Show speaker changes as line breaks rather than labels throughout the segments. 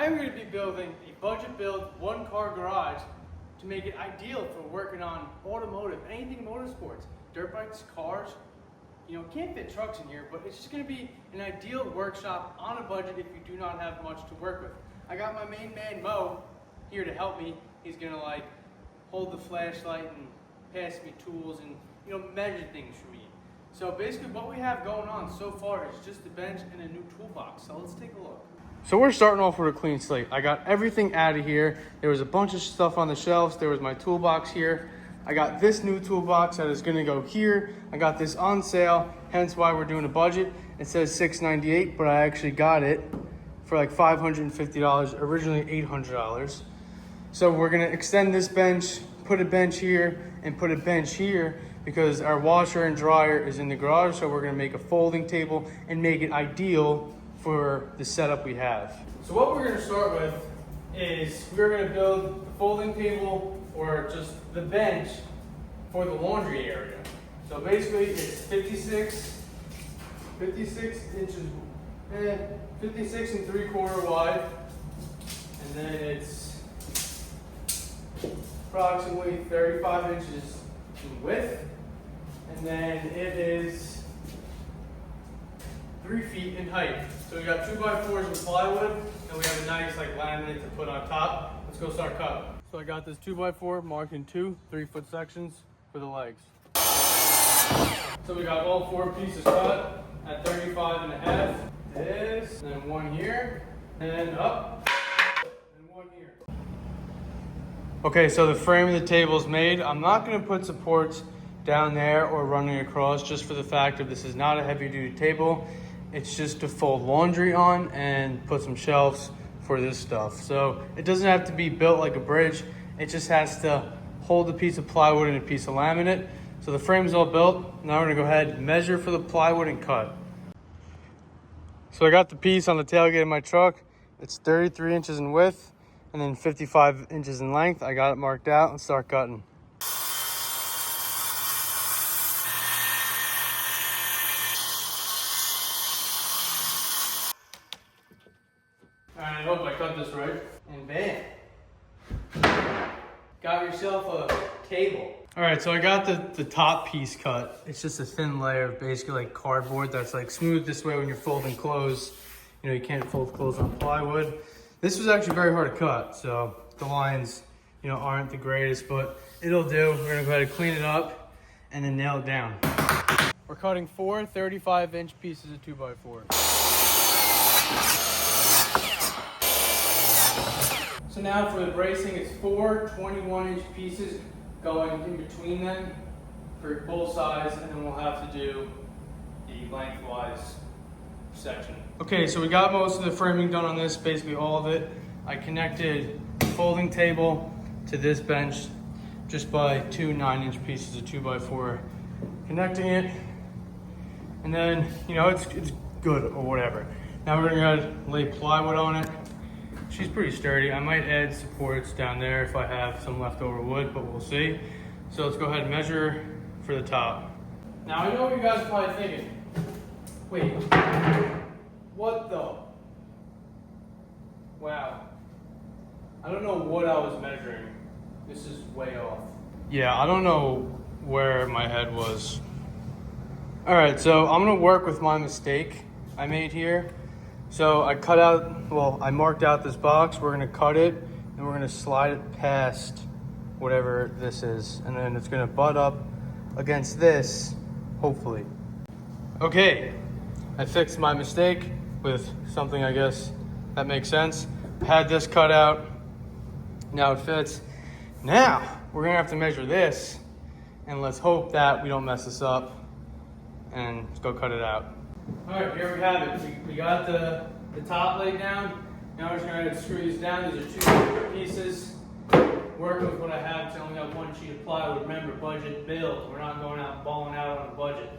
I am going to be building a budget build one-car garage to make it ideal for working on automotive, anything motorsports, dirt bikes, cars. You know, can't fit trucks in here, but it's just going to be an ideal workshop on a budget if you do not have much to work with. I got my main man Mo here to help me. He's going to like hold the flashlight and pass me tools and, you know, measure things for me. So basically what we have going on so far is just the bench and a new toolbox. So let's take a look. So we're starting off with a clean slate. I got everything out of here. There was a bunch of stuff on the shelves. There was my toolbox here. I got this new toolbox that is gonna go here. I got this on sale, hence why we're doing a budget. It says $698, but I actually got it for like $550, originally $800. So we're gonna extend this bench, put a bench here, and put a bench here because our washer and dryer is in the garage. So we're gonna make a folding table and make it ideal for the setup we have. So what we're gonna start with is we're gonna build the folding table or just the bench for the laundry area. So basically it's 56 inches, 56 and 3/4 wide. And then it's approximately 35 inches in width. And then it is 3 feet in height. So we got 2x4s with plywood, and we have a nice like laminate to put on top. Let's go start cutting. So I got this 2x4 marked in 2 3-foot sections for the legs. So we got all 4 pieces cut at 35.5. This, and then 1 here, and up, and 1 here. Okay, so the frame of the table is made. I'm not gonna put supports down there or running across just for the fact that this is not a heavy duty table. It's just to fold laundry on and put some shelves for this stuff. So it doesn't have to be built like a bridge. It just has to hold a piece of plywood and a piece of laminate. So the frame's all built. Now we're gonna go ahead and measure for the plywood and cut. So I got the piece on the tailgate of my truck. It's 33 inches in width and then 55 inches in length. I got it marked out and start cutting. Alright, I hope I cut this right. And bam. Got yourself a table. Alright, so I got the top piece cut. It's just a thin layer of basically like cardboard that's like smooth this way when you're folding clothes. You know, you can't fold clothes on plywood. This was actually very hard to cut, so the lines, you know, aren't the greatest, but it'll do. We're gonna go ahead and clean it up and then nail it down. We're cutting 4 35-inch pieces of 2x4. So now for the bracing, it's 4 21-inch pieces going in between them for both sides, and then we'll have to do the lengthwise section. Okay, so we got most of the framing done on this, basically all of it. I connected the folding table to this bench just by 2 9-inch pieces of 2x4, connecting it, and then, you know, it's good or whatever. Now we're gonna lay plywood on it. She's pretty sturdy. I might add supports down there if I have some leftover wood, but we'll see. So let's go ahead and measure for the top. Now I know what you guys are probably thinking. Wait, what the? Wow. I don't know what I was measuring. This is way off. Yeah, I don't know where my head was. All right, so I'm gonna work with my mistake I made here. So I cut out, well, I marked out this box. We're gonna cut it and we're gonna slide it past whatever this is. And then it's gonna butt up against this, hopefully. Okay, I fixed my mistake with something, I guess, that makes sense. I had this cut out, now it fits. Now, we're gonna have to measure this and let's hope that we don't mess this up, and let's go cut it out. All right, here we have it. We got the top laid down. Now we're just going to screw these down. These are 2 separate pieces. Working with what I have, I only got 1 sheet of plywood. Remember, budget build. We're not going out balling out on a budget.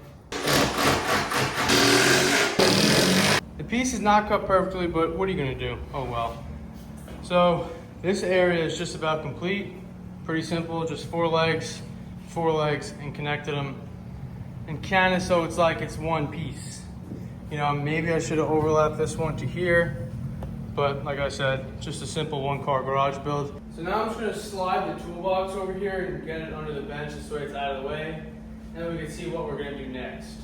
The piece is not cut perfectly, but what are you going to do? Oh well. So this area is just about complete. Pretty simple, just 4 legs, and connected them. And kind of so it's like it's one piece. You know, maybe I should have overlapped this one to here, But like I said, just a simple one-car garage build. So now I'm just gonna slide the toolbox over here and get it under the bench this way it's out of the way. And then we can see what we're gonna do next.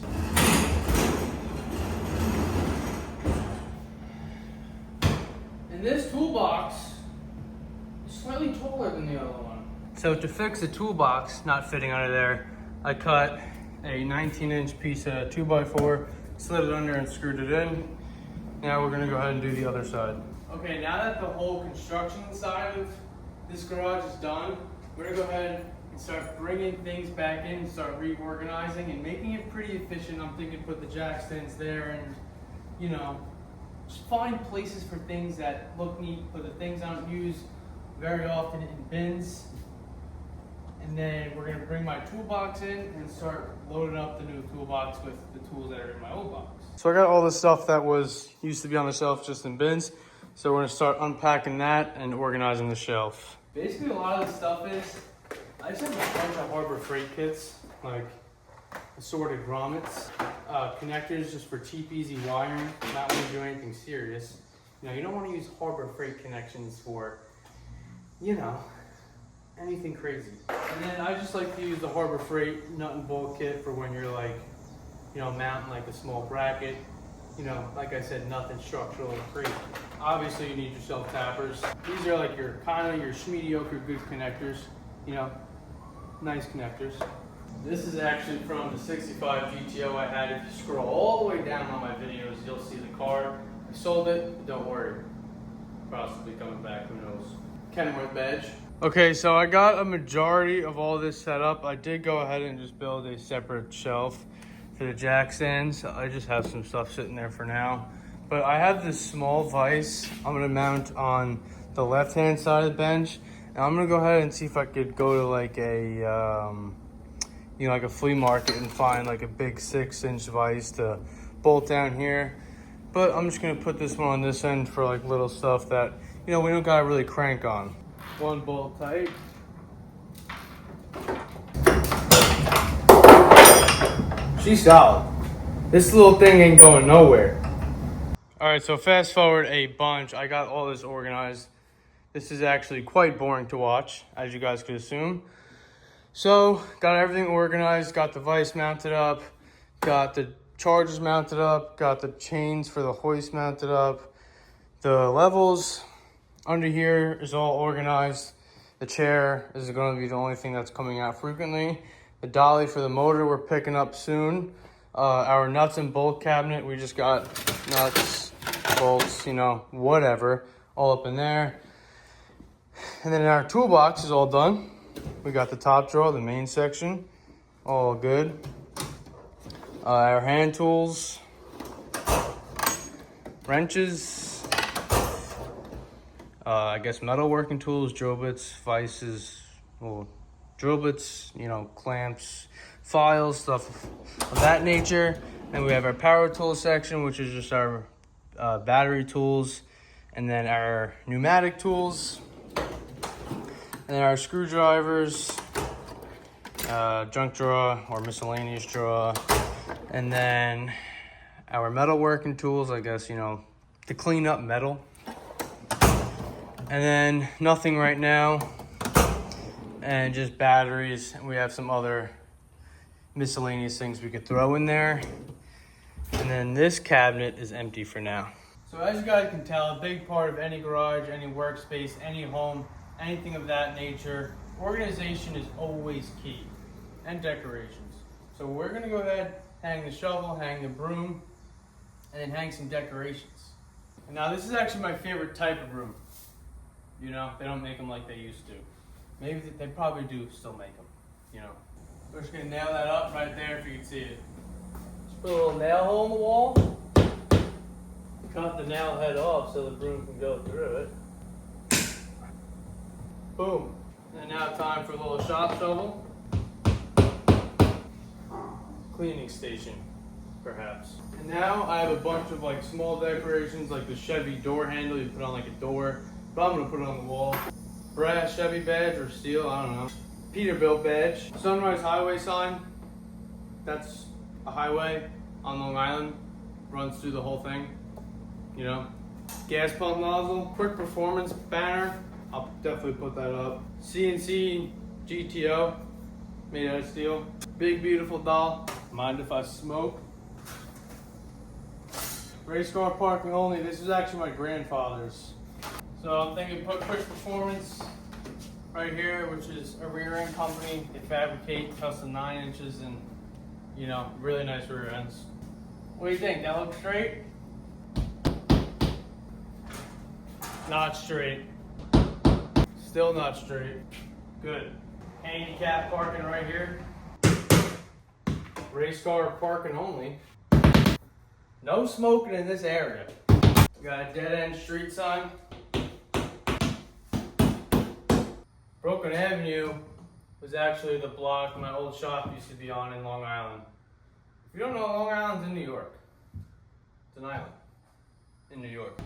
And this toolbox is slightly taller than the other one. So to fix the toolbox not fitting under there, I cut a 19-inch piece of 2x4, slid it under and screwed it in. Now we're gonna go ahead and do the other side. Okay, now that the whole construction side of this garage is done, we're gonna go ahead and start bringing things back in, start reorganizing and making it pretty efficient. I'm thinking put the jack stands there and, you know, just find places for things that look neat, put the things I don't use very often in bins. And then we're gonna bring my toolbox in and start loading up the new toolbox with the tools that are in my old box. So I got all the stuff that used to be on the shelf just in bins. So we're gonna start unpacking that and organizing the shelf. Basically a lot of the stuff is, I just have a bunch of Harbor Freight kits, like assorted grommets, connectors just for cheap, easy wiring, not when you do anything serious. You know, you don't wanna use Harbor Freight connections for, you know, anything crazy. And then I just like to use the Harbor Freight nut and bolt kit for when you're like, you know, mounting like a small bracket. You know, like I said, nothing structural or crazy. Obviously you need your self tappers. These are like your kind of your mediocre good connectors, you know, nice connectors. This is actually from the 65 GTO I had. If you scroll all the way down on my videos, you'll see the car. I sold it, don't worry. Possibly coming back, who knows. Kenworth badge. Okay, so I got a majority of all this set up. I did go ahead and just build a separate shelf for the jack stands. I just have some stuff sitting there for now. But I have this small vise I'm gonna mount on the left-hand side of the bench. And I'm gonna go ahead and see if I could go to like a, you know, like a flea market and find like a big 6-inch vise to bolt down here. But I'm just gonna put this one on this end for like little stuff that, you know, we don't gotta really crank on. One bolt tight. She's solid. This little thing ain't going nowhere. All right, so fast forward a bunch. I got all this organized. This is actually quite boring to watch, as you guys could assume. So, got everything organized, got the vise mounted up, got the chargers mounted up, got the chains for the hoist mounted up, the levels under here is all organized. The chair is going to be the only thing that's coming out frequently. The dolly for the motor we're picking up soon. Our nuts and bolt cabinet, we just got nuts, bolts, you know, whatever, all up in there. And then our toolbox is all done. We got the top drawer, the main section, all good. Our hand tools, wrenches, I guess metalworking tools, drill bits, vices, well, drill bits, you know, clamps, files, stuff of that nature. And we have our power tool section, which is just our battery tools, and then our pneumatic tools, and then our screwdrivers, junk drawer or miscellaneous drawer, and then our metalworking tools, I guess, you know, to clean up metal. And then nothing right now, and just batteries. And we have some other miscellaneous things we could throw in there. And then this cabinet is empty for now. So as you guys can tell, a big part of any garage, any workspace, any home, anything of that nature, organization is always key, and decorations. So we're gonna go ahead, hang the shovel, hang the broom, and then hang some decorations. And now this is actually my favorite type of broom. You know, they don't make them like they used to. Maybe they probably do still make them, you know. We're just gonna nail that up right there if you can see it. Just put a little nail hole in the wall. Cut the nail head off so the broom can go through it. Boom. And now time for a little shop shovel. Cleaning station, perhaps. And now I have a bunch of like small decorations, like the Chevy door handle you put on like a door. But I'm gonna put it on the wall. Brass Chevy badge or steel, I don't know. Peterbilt badge. Sunrise Highway sign. That's a highway on Long Island. Runs through the whole thing, you know. gas pump nozzle, quick performance banner. I'll definitely put that up. CNC GTO, made out of steel. Big beautiful doll. Mind if I smoke? Race car parking only. This is actually my grandfather's. So I'm thinking put quick performance right here, which is a rear end company. They fabricate custom 9 inches and, you know, really nice rear ends. What do you think? That looks straight? Not straight. Still not straight. Good. Handicap parking right here. Race car parking only. No smoking in this area. Got a dead end street sign. Broken Avenue was actually the block my old shop used to be on in Long Island. If you don't know, Long Island's in New York. It's an island in New York.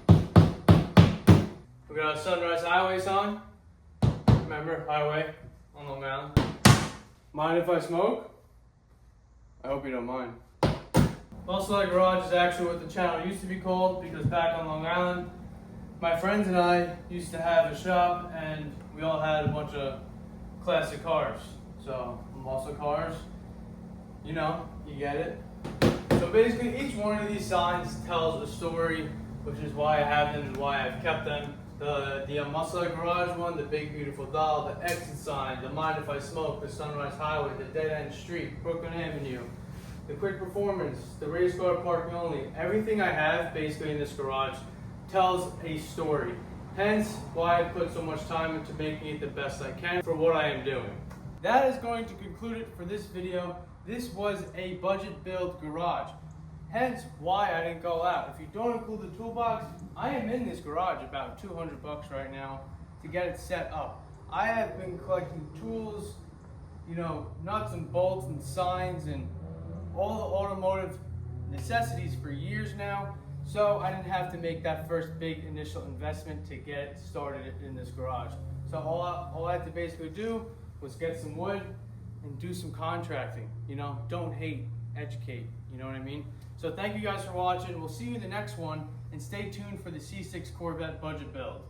We got a Sunrise Highway sign. Remember, highway on Long Island. Mind if I smoke? I hope you don't mind. Muscle Light Garage is actually what the channel used to be called, because back on Long Island, my friends and I used to have a shop and we all had a bunch of classic cars. So, muscle cars, you know, you get it. So basically each one of these signs tells a story, which is why I have them and why I've kept them. The Muscle Light Garage one, the big beautiful doll, the exit sign, the Mind If I Smoke, the Sunrise Highway, the dead end street, Brooklyn Avenue, the quick performance, the race car parking only. Everything I have basically in this garage tells a story. Hence why I put so much time into making it the best I can for what I am doing. That is going to conclude it for this video. This was a budget build garage. Hence why I didn't go out. If you don't include the toolbox, I am in this garage about 200 bucks right now to get it set up. I have been collecting tools, you know, nuts and bolts and signs and all the automotive necessities for years now. So I didn't have to make that first big initial investment to get it started in this garage. So all I had to basically do was get some wood and do some contracting. You know, don't hate, educate, you know what I mean? So thank you guys for watching. We'll see you in the next one, and stay tuned for the C6 Corvette budget build.